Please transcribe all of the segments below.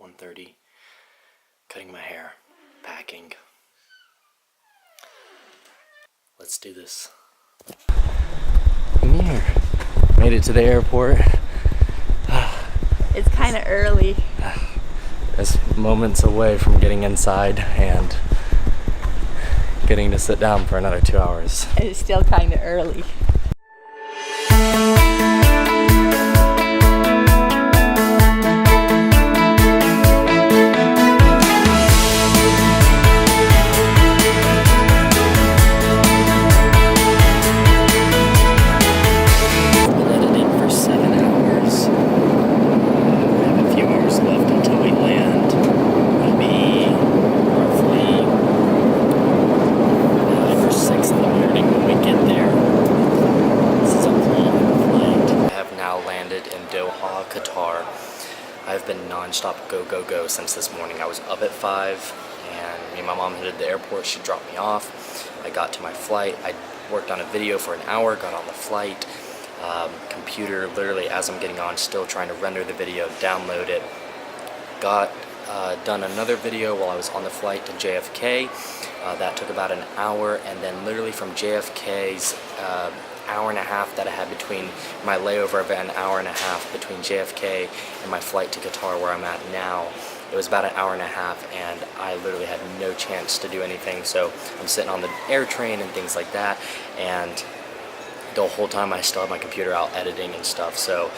1:30, cutting my hair, packing. Let's do this. I'm here. Made it to the airport. It's kind of early. It's moments away from getting inside and getting to sit down for another 2 hours. It's still kind of early. Qatar. I've been non-stop go since this morning. I was up at 5 and me and my mom headed to the airport. She dropped me off. I got to my flight. I worked on a video for an hour, got on the flight. Computer literally as I'm getting on, still trying to render the video, download it. Got done another video while I was on the flight to JFK. That took about an hour, and then literally from JFK's hour and a half that I had between my layover of an hour and a half between JFK and my flight to Qatar where I'm at now. It was about an hour and a half and I literally had no chance to do anything, so I'm sitting on the air train and things like that, and the whole time I still have my computer out editing and stuff. So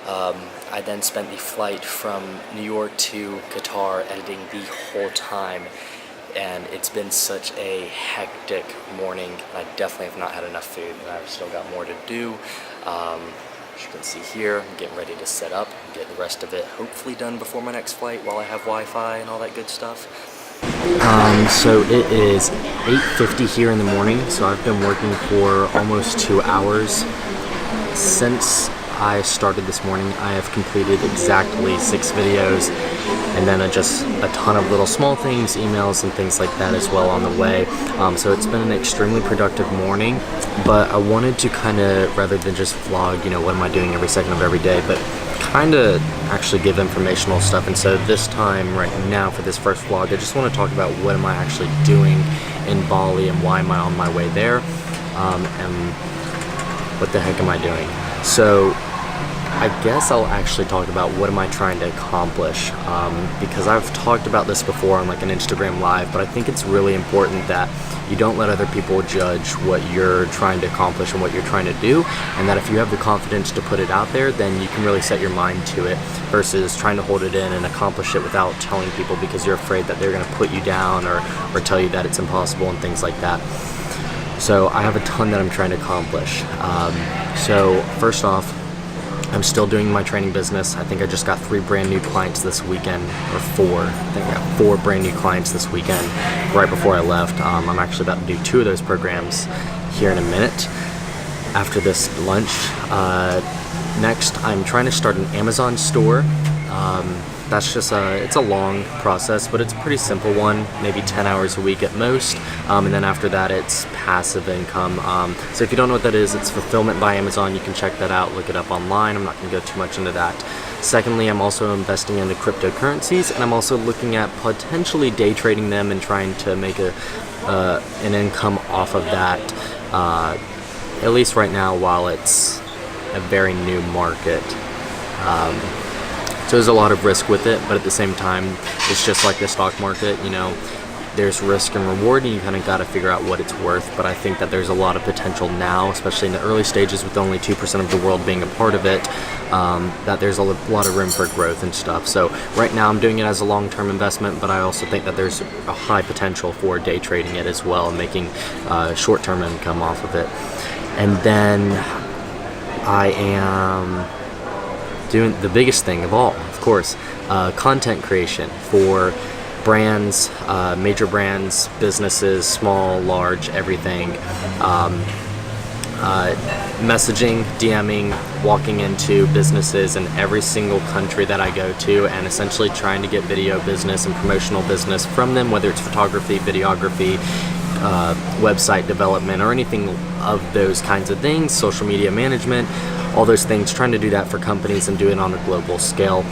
I then spent the flight from New York to Qatar editing the whole time. And it's been such a hectic morning. I definitely have not had enough food, and I've still got more to do. As you can see here, I'm getting ready to set up and get the rest of it hopefully done before my next flight while I have Wi-Fi and all that good stuff. So it is 8:50 here in the morning, so I've been working for almost 2 hours. Since I started this morning, I have completed exactly 6 videos, and then just a ton of little small things, emails and things like that as well on the way. So it's been an extremely productive morning, but I wanted to kind of, rather than just vlog, you know, what am I doing every second of every day, but kind of actually give informational stuff. And so this time right now for this first vlog, I just want to talk about what am I actually doing in Bali and why am I on my way there, and what the heck am I doing. So I guess I'll actually talk about what am I trying to accomplish, because I've talked about this before on like an Instagram live, but I think it's really important that you don't let other people judge what you're trying to accomplish and what you're trying to do, and that if you have the confidence to put it out there, then you can really set your mind to it versus trying to hold it in and accomplish it without telling people because you're afraid that they're going to put you down or tell you that it's impossible and things like that. So I have a ton that I'm trying to accomplish. So first off, I'm still doing my training business. I think I just got 3 brand new clients this weekend, or 4. I think I got 4 brand new clients this weekend right before I left. I'm actually about to do 2 of those programs here in a minute after this lunch. Next, I'm trying to start an Amazon store. That's just it's a long process, but it's a pretty simple one, maybe 10 hours a week at most, and then after that it's passive income. So if you don't know what that is, it's fulfillment by Amazon. You can check that out, look it up online. I'm not going to go too much into that. Secondly, I'm also investing into cryptocurrencies, and I'm also looking at potentially day trading them and trying to make an income off of that, at least right now while it's a very new market. So there's a lot of risk with it, but at the same time, it's just like the stock market, you know, there's risk and reward, and you kind of got to figure out what it's worth. But I think that there's a lot of potential now, especially in the early stages with only 2% of the world being a part of it, that there's a lot of room for growth and stuff. So right now I'm doing it as a long-term investment, but I also think that there's a high potential for day trading it as well and making short-term income off of it. And then I am doing the biggest thing of all, of course, content creation for brands, major brands, businesses, small, large, everything. Messaging, DMing, walking into businesses in every single country that I go to, and essentially trying to get video business and promotional business from them, whether it's photography, videography, website development, or anything of those kinds of things, social media management, all those things, trying to do that for companies and do it on a global scale.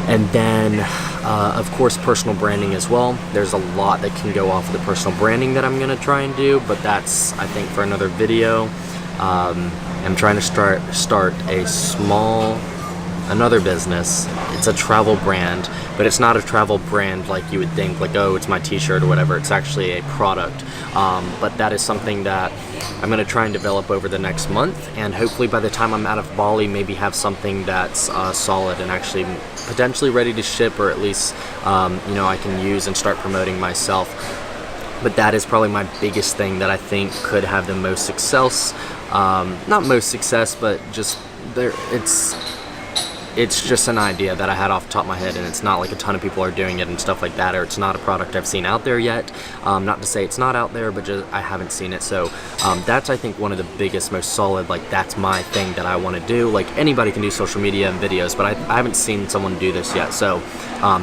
And then, of course, personal branding as well. There's a lot that can go off of the personal branding that I'm gonna try and do, but that's, I think, for another video. I'm trying to start another business. It's a travel brand, but it's not a travel brand like you would think, like, oh, it's my t-shirt or whatever. It's actually a product. But that is something that I'm gonna try and develop over the next month, and hopefully by the time I'm out of Bali, maybe have something that's solid and actually potentially ready to ship, or at least I can use and start promoting myself. But that is probably my biggest thing that I think could have the most success. Not most success, but just there. It's just an idea that I had off the top of my head, and it's not like a ton of people are doing it and stuff like that, or it's not a product I've seen out there yet. Not to say it's not out there, but just I haven't seen it. So that's, I think, one of the biggest, most solid, like, that's my thing that I want to do. Like, anybody can do social media and videos, but I haven't seen someone do this yet. So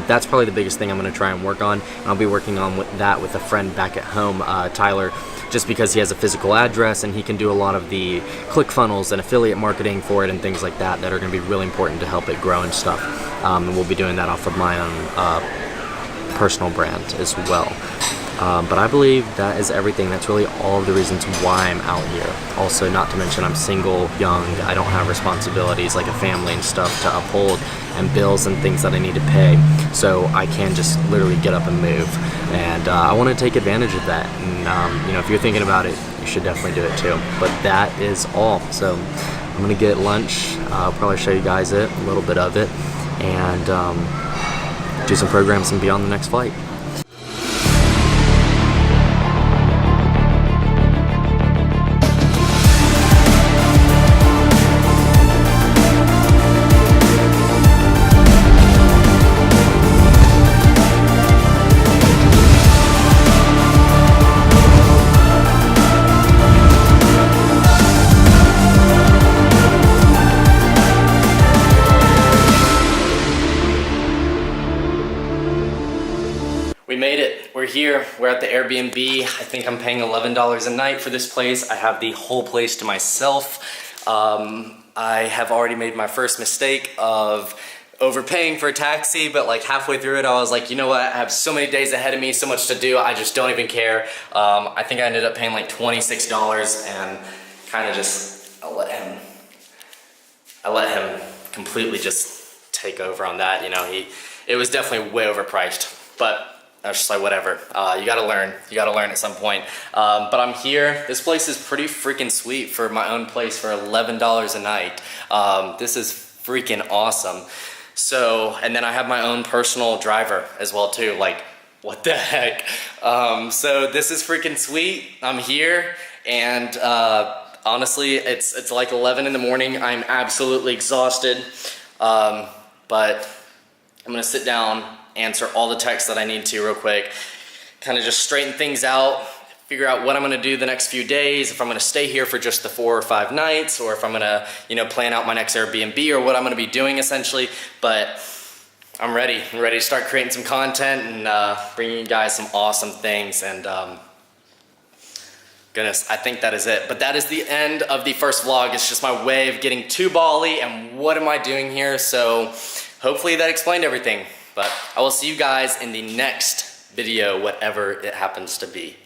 that's probably the biggest thing I'm going to try and work on. And I'll be working on that with a friend back at home, Tyler, just because he has a physical address and he can do a lot of the ClickFunnels and affiliate marketing for it and things like that that are going to be really important to help it grow and stuff. And we'll be doing that off of my own personal brand as well. But I believe that is everything. That's really all of the reasons why I'm out here. Also, not to mention, I'm single, young, I don't have responsibilities like a family and stuff to uphold, and bills and things that I need to pay. So I can just literally get up and move. And I want to take advantage of that. And if you're thinking about it, you should definitely do it too. But that is all. So I'm gonna get lunch. I'll probably show you guys a little bit of it, and do some programs and be on the next flight. We made it. We're here. We're at the Airbnb. I think I'm paying $11 a night for this place. I have the whole place to myself. I have already made my first mistake of overpaying for a taxi, but like halfway through it, I was like, you know what? I have so many days ahead of me, so much to do. I just don't even care. I think I ended up paying like $26 and kind of just, I let him completely just take over on that. It was definitely way overpriced, but I was just like, whatever. You gotta learn. You gotta learn at some point. But I'm here. This place is pretty freaking sweet for my own place for $11 a night. This is freaking awesome. So, and then I have my own personal driver as well too. Like, what the heck? So this is freaking sweet. I'm here, and honestly, it's like 11 in the morning. I'm absolutely exhausted. But I'm gonna sit down, answer all the texts that I need to real quick, kind of just straighten things out, figure out what I'm gonna do the next few days, if I'm gonna stay here for just the 4 or 5 nights, or if I'm gonna, plan out my next Airbnb, or what I'm gonna be doing essentially. But I'm ready. I'm ready to start creating some content and bringing you guys some awesome things. And goodness, I think that is it. But that is the end of the first vlog. It's just my way of getting to Bali and what am I doing here. So hopefully that explained everything. But I will see you guys in the next video, whatever it happens to be.